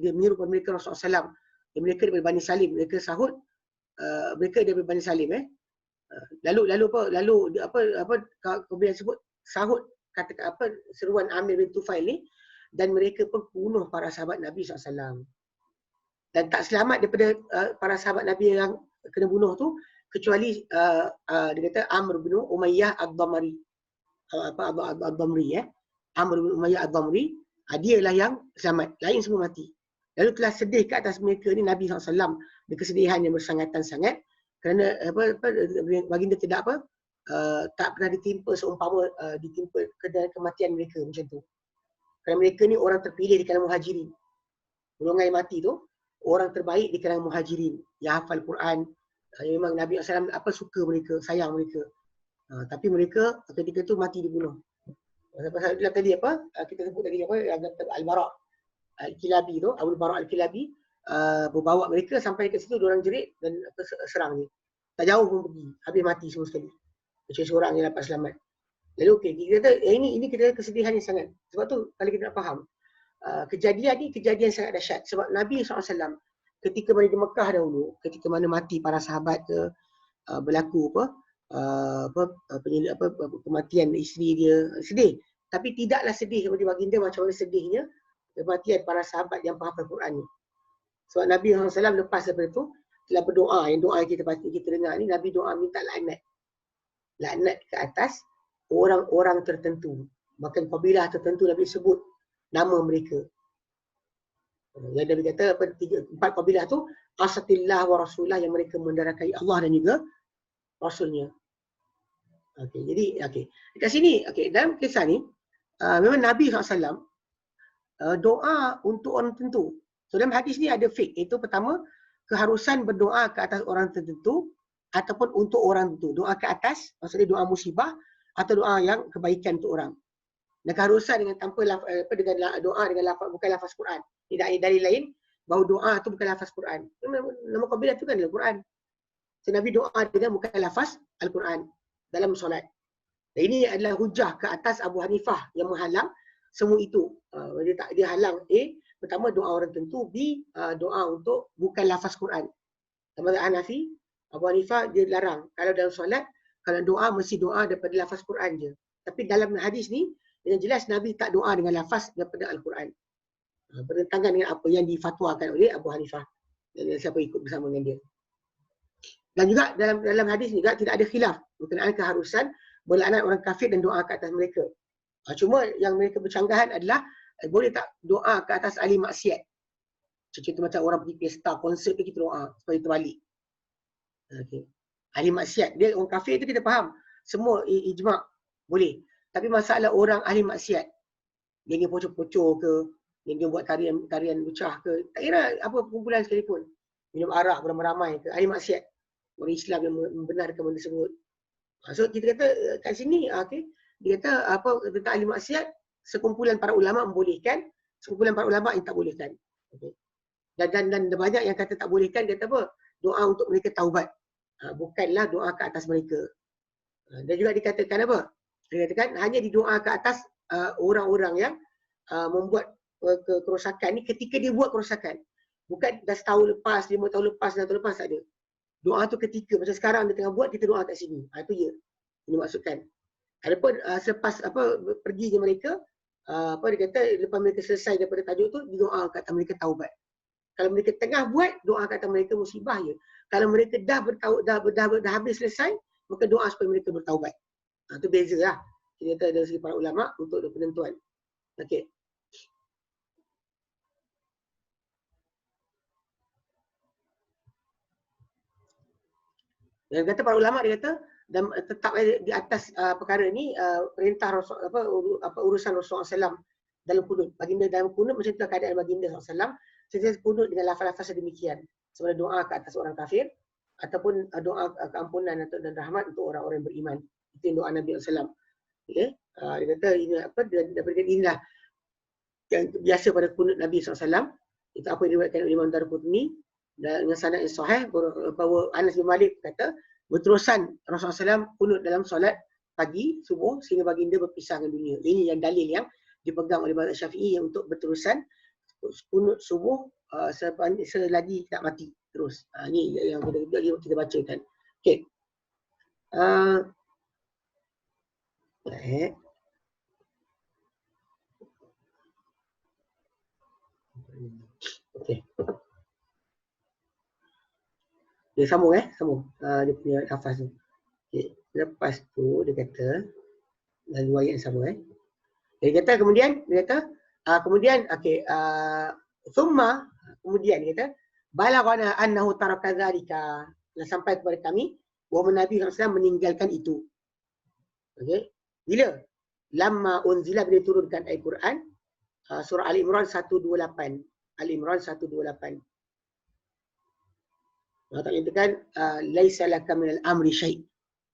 dia menyeru kepada mereka Rasulullah SAW. Mereka daripada Bani Salim, mereka sahut mereka daripada Bani Salim lalu kabilah tersebut sahut kata seruan Amir bin Tufail ni dan mereka pun bunuh para sahabat Nabi SAW. Dan tak selamat daripada para sahabat Nabi yang kena bunuh tu kecuali dia kata Amr bin Umayyah Ad-Damri. Amr bin Umayyah Ad-Damri, dialah yang selamat, lain semua mati. Lalu telah sedih ke atas mereka ni Nabi SAW dengan kesedihan yang bersangatan sangat kerana baginda tidak tak pernah ditimpa seumpama ditimpa kematian mereka macam tu. Kerana mereka ni orang terpilih di kalangan muhajirin. Golongan yang mati tu orang terbaik di kalangan muhajirin yang hafal Quran. Memang Nabi SAW suka mereka, sayang mereka. Tapi mereka ketika tu mati dibunuh. Pasal itulah tadi kita sebut tadi Al-Bara' Al-Kilabi tu, Abu Bara' Al-Kilabi membawa mereka sampai ke situ, diorang jerit dan serang ni. Tak jauh pun pergi, habis mati semua sekali. Kecuali seorang yang dapat selamat. Lalu kita kata ini kita kesedihan yang sangat. Sebab tu kalau kita nak faham kejadian ni kejadian sangat dahsyat. Sebab Nabi SAW ketika berada di Mekah dahulu, ketika mana mati para sahabat ke berlaku kematian isteri dia, sedih. Tapi tidaklah sedih seperti baginda macam mana sedihnya kematian para sahabat yang penghafal Quran ni. Sebab Nabi SAW lepas daripada itu telah berdoa, yang doa kita dengar ni, Nabi doa minta laknat ke atas orang-orang tertentu. Bahkan kabilah tertentu Nabi sebut nama mereka. Yang Nabi kata 4 kabilah tu asatillah wa rasulah, yang mereka mendarakai Allah dan juga Rasulnya. Jadi dekat sini dalam kisah ni memang Nabi SAW doa untuk orang tertentu. So dalam hadis ni ada fiqh, iaitu pertama keharusan berdoa ke atas orang tertentu ataupun untuk orang tertentu. Doa ke atas maksudnya doa musibah atau doa yang kebaikan untuk orang. Dan keharusan dengan dengan doa dengan lafaz, bukan lafaz Quran. Tidak ada dalil lain bahawa doa tu bukan lafaz Quran. Nama kabilah tu kan adalah Quran. So, Nabi doa dengan bukan lafaz Al-Quran dalam solat. Dan ini adalah hujah ke atas Abu Hanifah yang menghalang semua itu. Dia halang pertama doa orang tentu, B doa untuk bukan lafaz Quran. Dalam Hanafi, Abu Hanifah dia larang kalau dalam solat, kalau doa mesti doa daripada lafaz Quran je. Tapi dalam hadis ni dengan jelas Nabi tak doa dengan lafaz daripada Al-Quran. Bertentangan dengan apa yang difatwakan oleh Abu Hanifah dan siapa ikut bersama dengan dia. Dan juga dalam hadis juga tidak ada khilaf berkenaan keharusan berlaknat orang kafir dan doa ke atas mereka. Cuma yang mereka bercanggahan adalah boleh tak doa ke atas ahli maksiat. Contoh macam orang pergi pesta, konsert kita doa supaya terbalik. Ahli maksiat, dia orang kafir itu kita faham. Semua ijma' boleh. Tapi masalah orang ahli maksiat, yang dia pocok-pocok ke, yang dia buat tarian lucah ke, tak kira apa kumpulan sekalipun, minum arak beramai-ramai ke, ahli maksiat, orang Islam yang membenarkan benda tersebut. So kita kata kat sini dia kata tentang ahli maksiat, sekumpulan para ulama membolehkan, sekumpulan para ulama yang tak bolehkan. Dan banyak yang kata tak bolehkan, dia kata apa? Doa untuk mereka taubat. Bukanlah doa ke atas mereka. Dan juga dikatakan apa? Dikatakan hanya didoa ke atas orang-orang yang membuat kerosakan ni ketika dia buat kerosakan. Bukan dah setahun lepas, 5 tahun lepas, 6 tahun lepas, tak ada. Doa tu ketika macam sekarang dia tengah buat, kita doa kat sini. Itu ya. Ini maksudkan. Adapun selepas perginya mereka, dia kata lepas mereka selesai daripada tajuk tu, didoa kata mereka taubat. Kalau mereka tengah buat, doa kata mereka musibah je. Kalau mereka dah habis selesai, maka doa supaya mereka bertaubat. Itu beza lah. Kita kata dari segi para ulama untuk penentuan. Okey. Dan kata para ulama, dia kata dan tetap di atas perkara ni perintah Rasul, urusan Rasulullah SAW dalam kunut. Baginda dalam kunut macam itulah keadaan baginda SAW. Sentiasa kunut dengan lafaz-lafaz sedemikian. Sebenarnya doa ke atas orang kafir ataupun doa keampunan dan rahmat untuk orang-orang yang beriman. Itu yang doa Nabi SAW. Okay? Dia kata ini daripada inilah yang biasa pada kunut Nabi SAW. Itu apa yang diriwayatkan oleh Imam Darqutni dengan sanad yang sahih bahawa Anas bin Malik kata berterusan Rasulullah SAW kunut dalam solat pagi subuh sehingga baginda berpisah dengan dunia. Ini yang dalil yang dipegang oleh mazhab Syafi'i yang untuk berterusan kunut subuh selagi tak mati terus. Ini yang kita bacakan. Okey. Okey. Dia sambung sambung dia punya lafaz tu. Okey, lepas tu dia kata dalam riwayat yang sama Dia kata kemudian kemudian okey thumma kemudian dia kata balaghana annahu taraka dzalika, sampai kepada kami bahawa Nabi SAW meninggalkan itu. Okey. Bila? Lamma unzila, bila turunkan Al-Quran surah Ali Imran 128. Ali Imran 128. Allah Ta'ala nyatakan laisa laka minal amri syai',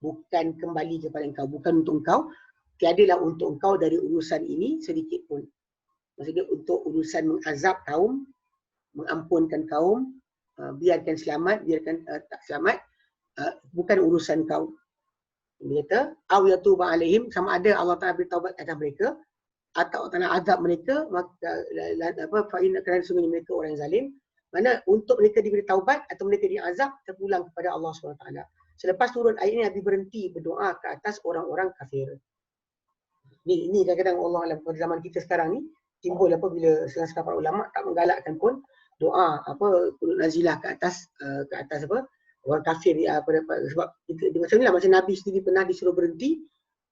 bukan kembali kepada engkau, bukan untuk engkau, tiadalah untuk engkau dari urusan ini sedikit pun. Maksudnya untuk urusan mengazab kaum, mengampunkan kaum, biarkan selamat, biarkan tak selamat, bukan urusan kau. Dia kata aw yatuba alaihim, sama ada Allah Ta'ala bertaubat atas mereka atau Allah Ta'ala azab mereka, maka fa inna kerana sungguhnya mereka orang yang zalim. Mana untuk mereka diberi taubat atau mereka diazab, terpulang kepada Allah SWT. Selepas turun ayat ini, Nabi berhenti berdoa ke atas orang-orang kafir. Ini kadang-kadang Allah Alam pada zaman kita sekarang ni timbul bila setengah-setengah para ulama tak menggalakkan pun doa kunut nazilah ke atas orang kafir sebab macam inilah, macam Nabi sendiri pernah disuruh berhenti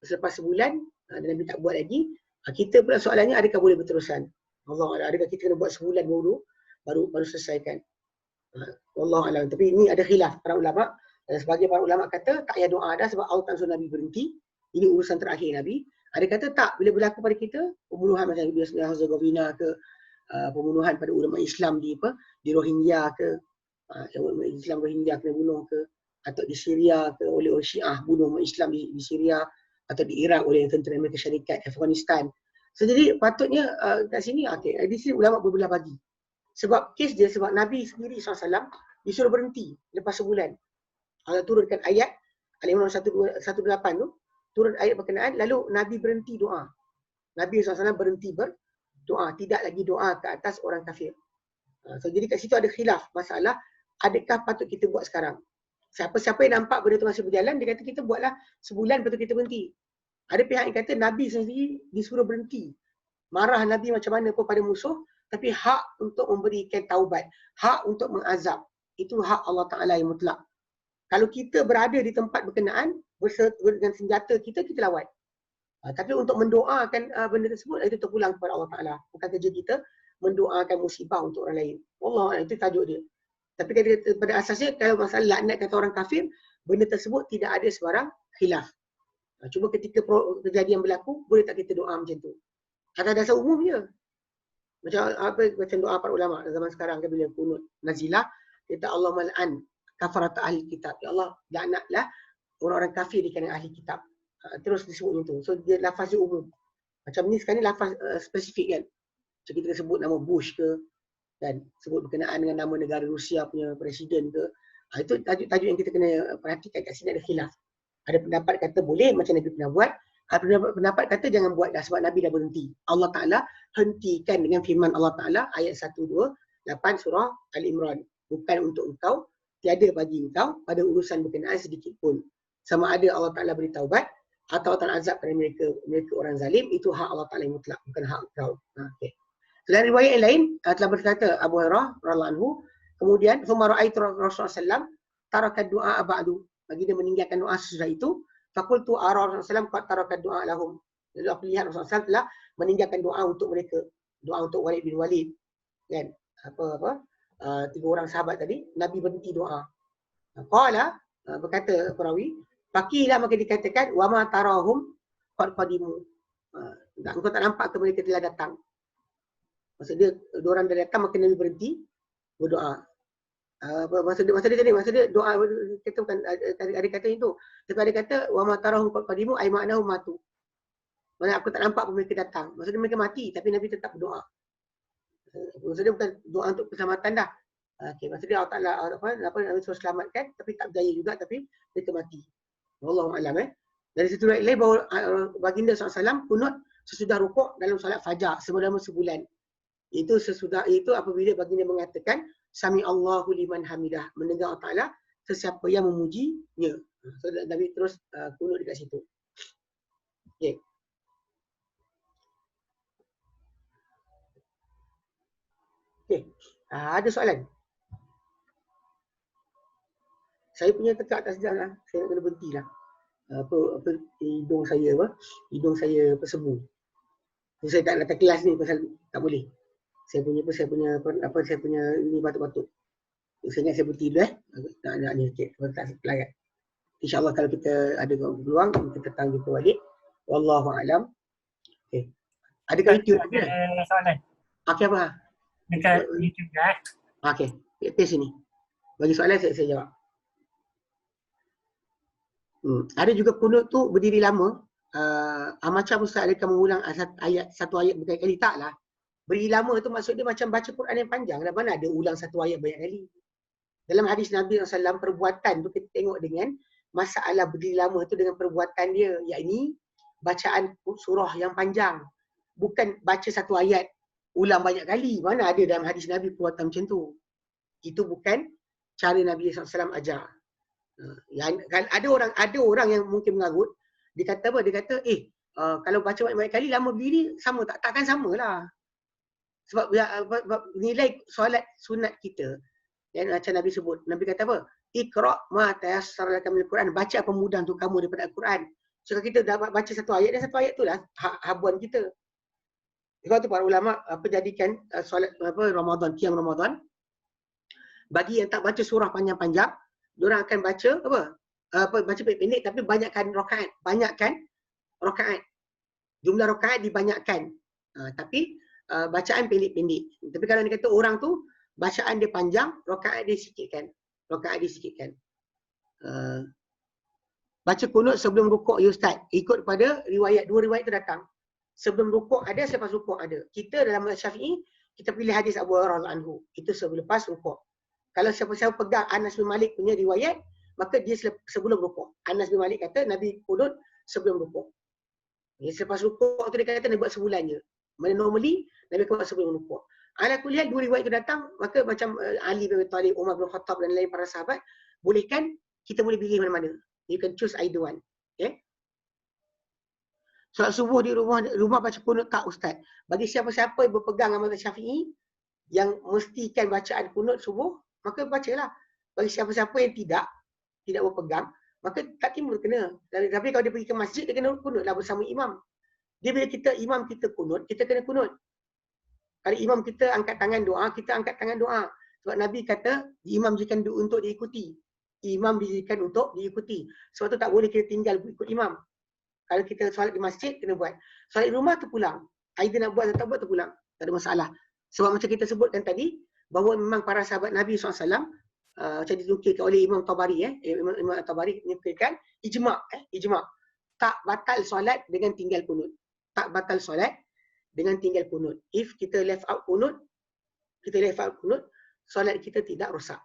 selepas sebulan dan Nabi tak buat lagi. Kita pula soalannya, adakah boleh berterusan? Allah, adakah kita kena buat sebulan baru selesaikan? Wallahu a'lam. Tapi ini ada khilaf para ulama. Dan sebagai para ulama kata tak payah doa dah sebab Allah suruh Nabi berhenti. Ini urusan terakhir Nabi. Ada kata tak, bila berlaku pada kita pembunuhan macam biasa Herzegovina ke, pembunuhan pada ulama Islam di Rohingya ke, ulama Islam Rohingya kena bunuh ke, atau di Syria ke oleh Syiah bunuh umat Islam di Syria, atau di Iraq oleh tentera Amerika Syarikat, Afghanistan. So, jadi patutnya kat sini di sini ulama berbelah bagi. Sebab kes dia, sebab Nabi sendiri SAW disuruh berhenti lepas sebulan. Allah turunkan ayat Al-Imran 128 tu, turun ayat berkenaan, lalu Nabi berhenti doa. Nabi SAW berhenti berdoa, tidak lagi doa ke atas orang kafir. So, jadi kat situ ada khilaf masalah, adakah patut kita buat sekarang? Siapa-siapa yang nampak benda tu masih berjalan, dia kata kita buatlah sebulan, lepas tu kita berhenti. Ada pihak yang kata Nabi sendiri disuruh berhenti. Marah Nabi macam mana pun pada musuh, tapi hak untuk memberikan taubat, hak untuk mengazab, itu hak Allah Ta'ala yang mutlak. Kalau kita berada di tempat berkenaan, dengan senjata kita lawan. Tapi untuk mendoakan benda tersebut, itu terpulang kepada Allah Ta'ala. Bukan kerja kita mendoakan musibah untuk orang lain. Allah, itu tajuk dia. Tapi pada asasnya, kalau masalah laknat kata orang kafir, benda tersebut tidak ada sebarang khilaf. Cuma ketika kejadian berlaku, boleh tak kita doa macam tu? Atas dasar umum je. Macam doa para ulama zaman sekarang kan, bila kunut nazilah, kita Allah mal'an kafarat ahli kitab. Ya Allah, laknatlah orang-orang kafir di kalangan ahli kitab. Terus disebut macam tu. So dia lafaz dia umum. Macam ni sekarang ni lafaz spesifik kan. So kita sebut nama Bush ke, dan sebut berkenaan dengan nama negara Rusia punya presiden ke. Itu tajuk-tajuk yang kita kena perhatikan. Kat sini ada khilaf. Ada pendapat kata boleh macam Nabi pernah buat. Ada pendapat kata jangan buat dah sebab Nabi dah berhenti. Allah Ta'ala hentikan dengan firman Allah Ta'ala ayat 128 8 surah Al-Imran. Bukan untuk engkau, tiada bagi engkau pada urusan berkenaan sedikit pun. Sama ada Allah Ta'ala beri taubat atau Allah Ta'ala azab pada mereka orang zalim, itu hak Allah Ta'ala yang mutlak, bukan hak engkau. Okay. Selain riwayat yang lain, telah berkata Abu Hurairah radhiyallahu anhu, kemudian thumma ra'aitu Rasulullah sallam taraka du'a ba'du, bagi dia meninggalkan doa sesudah itu, faqultu ara Rasulullah sallam qad taraka du'a lahum. Lalu aku lihat Rasulullah sallam telah meninggalkan doa untuk mereka, doa untuk Walid bin Walid, kan? Tiga orang sahabat tadi, Nabi berhenti doa. Qala, berkata perawi, faqilah, maka dikatakan wa ma tarahum qad qadimu. Engkau tak nampak ke mereka telah datang. Maksud dia, dua orang dah datang, maka Nabi berhenti berdoa. Maksud dia doa, kita bukan ada kata itu. Tapi ada kata wa ma tarahum qad qadimu ay ma'nahu matu. Maksudnya aku tak nampak pun mereka datang. Maksudnya mereka mati, tapi Nabi tetap berdoa. Maksudnya bukan doa untuk keselamatan dah. Okay, maksudnya Allah Ta'ala Nabi suruh selamatkan, tapi tak berjaya juga, tapi mereka mati. Wallahu a'lam. Dari situ lain bahawa baginda SAW kunut sesudah rukuk dalam solat fajar selama sebulan. Itu apabila baginda mengatakan Sami Allahu liman hamidah, mendengar Allah Ta'ala sesiapa yang memujinya. So Nabi terus kunut dekat situ. Okay. Okay. Ada soalan? Saya punya tekak tak sedap lah. Saya nak kena berhenti lah. Hidung saya persebu. So, saya tak datang kelas ni pasal tak boleh. Saya punya ini batuk-batuk. Saya ingat saya berhenti dulu nak ni sikit. Tak larat. InsyaAllah kalau kita ada peluang, kita datang jumpa balik. Wallahu a'lam. Okay. Adakah YouTube? Ada soalan? Okay, apa? Dekat YouTube dah. Okay. Paste sini. Bagi soalan saya jawab. Ada juga kunut tu berdiri lama. Macam Ustaz adakah mengulang satu ayat berkali-kali? Taklah. Berdiri lama tu maksud dia macam baca Quran yang panjang. Mana ada ulang satu ayat banyak kali. Dalam hadis Nabi SAW, perbuatan tu kita tengok dengan masalah berdiri lama tu dengan perbuatan dia. Iaitu bacaan surah yang panjang. Bukan baca satu ayat ulang banyak kali. Mana ada dalam hadis Nabi perbuatan macam tu. Itu bukan cara Nabi SAW ajar. Ada orang yang mungkin mengarut, dia kata apa? Dia kata, kalau baca banyak-banyak kali lama berdiri sama tak? Takkan samalah. Sebab nilai solat sunat kita, yang macam Nabi sebut, Nabi kata apa? Iqra' ma tayassara laka minal Quran, baca apa mudah untuk kamu daripada Al-Quran. So kita dapat baca satu ayat, dan satu ayat itulah habuan kita. Sebab tu para ulama jadikan solat Ramadan, qiyam Ramadan, bagi yang tak baca surah panjang-panjang, diorang akan baca baca pendek tapi banyakkan rakaat. Jumlah rakaat dibanyakkan. Tapi bacaan pendek-pendek. Tapi kalau dia kata orang tu bacaan dia panjang, rakaat dia sikitkan. Baca kunut sebelum rukuk ya Ustaz. Ikut pada dua riwayat tu datang. Sebelum rukuk ada, selepas rukuk ada. Kita dalam mazhab Syafi'i, kita pilih hadis Abu Hurairah anhu. Itu selepas rukuk. Kalau siapa-siapa pegang Anas bin Malik punya riwayat, maka dia sebelum rukuk. Anas bin Malik kata Nabi kunut sebelum rukuk. Selepas rukuk tu dia kata Nabi buat sebulan je. Mana normally Nabi buat sebelum rukuk. Ala kulli hal dua riwayat itu datang, maka macam Ali bin Abi Thalib, Umar bin Khattab dan lain para sahabat, bolehkan kita boleh pilih mana-mana. You can choose either one. Okay? Solat subuh di rumah baca kunut tak Ustaz? Bagi siapa-siapa yang berpegang dengan mazhab Syafi'i yang mestikan bacaan kunut subuh, maka bacalah. Bagi siapa-siapa yang tidak berpegang, maka tak timbul kena. Tapi kalau dia pergi ke masjid, dia kena kunutlah bersama imam. Dia bila imam kita kunut, kita kena kunut. Kalau imam kita angkat tangan doa, kita angkat tangan doa. Sebab Nabi kata, imam dijadikan untuk diikuti. Imam dijadikan untuk diikuti. Sebab tu tak boleh kita tinggal ikut imam. Kalau kita solat di masjid, kena buat. Solat di rumah tu pulang. Either nak buat atau tak buat tu pulang. Tak ada masalah. Sebab macam kita sebutkan tadi, bahawa memang para sahabat Nabi SAW, macam dinukilkan oleh Imam Tabari, Imam Tabari menukilkan ijma'. Tak batal solat dengan tinggal kunut. Tak batal solat dengan tinggal kunut. If kita left out kunut, solat kita tidak rosak.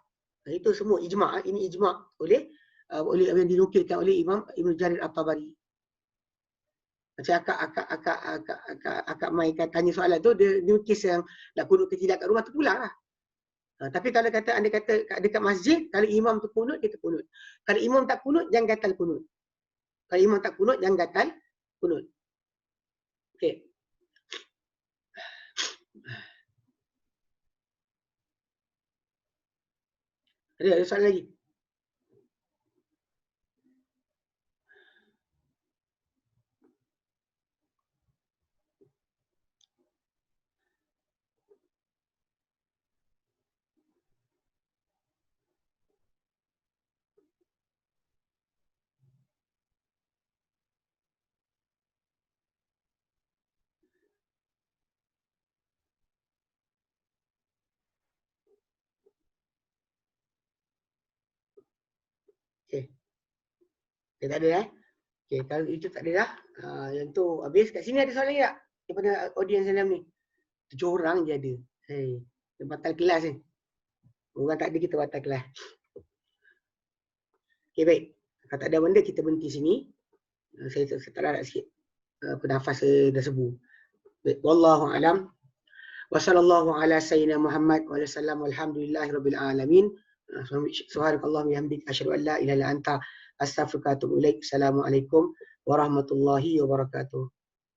Itu semua ijma'. Ini ijma' oleh yang dinukilkan oleh Imam Ibn Jarir At-Tabari. Macam akak Mai tanya soalan tu, dia kisah yang nak kunut ke tidak kat rumah tu pulang lah. Tapi kalau kata anda kata dekat masjid, kalau imam tu kunut, kita kunut. Kalau imam tak kunut, jangan gatal kunut. Kalau imam tak kunut, jangan gatal kunut. Okey. Ada soalan lagi? Okey. Okay, tak ada Okey, kalau itu tak ada dah. Yang tu habis. Kat sini ada soalan lagi tak? Daripada audiens dalam ni. 7 orang je ada. Hey, dia batal kelas ni. Orang tak ada, kita batal kelas. Okey, baik. Kalau tak ada benda, kita berhenti sini. Saya tak larat sikit. Nafas saya dah sebu. Baik. Wallahu alam. Wa sallallahu ala sayyidina Muhammad wa sallam walhamdulillahi rabbil alamin. Subhanakallahumma wa bihamdika asyhadu an la ilaha illa anta astaghfiruka wa atubu ilaik. Assalamualaikum warahmatullahi wabarakatuh.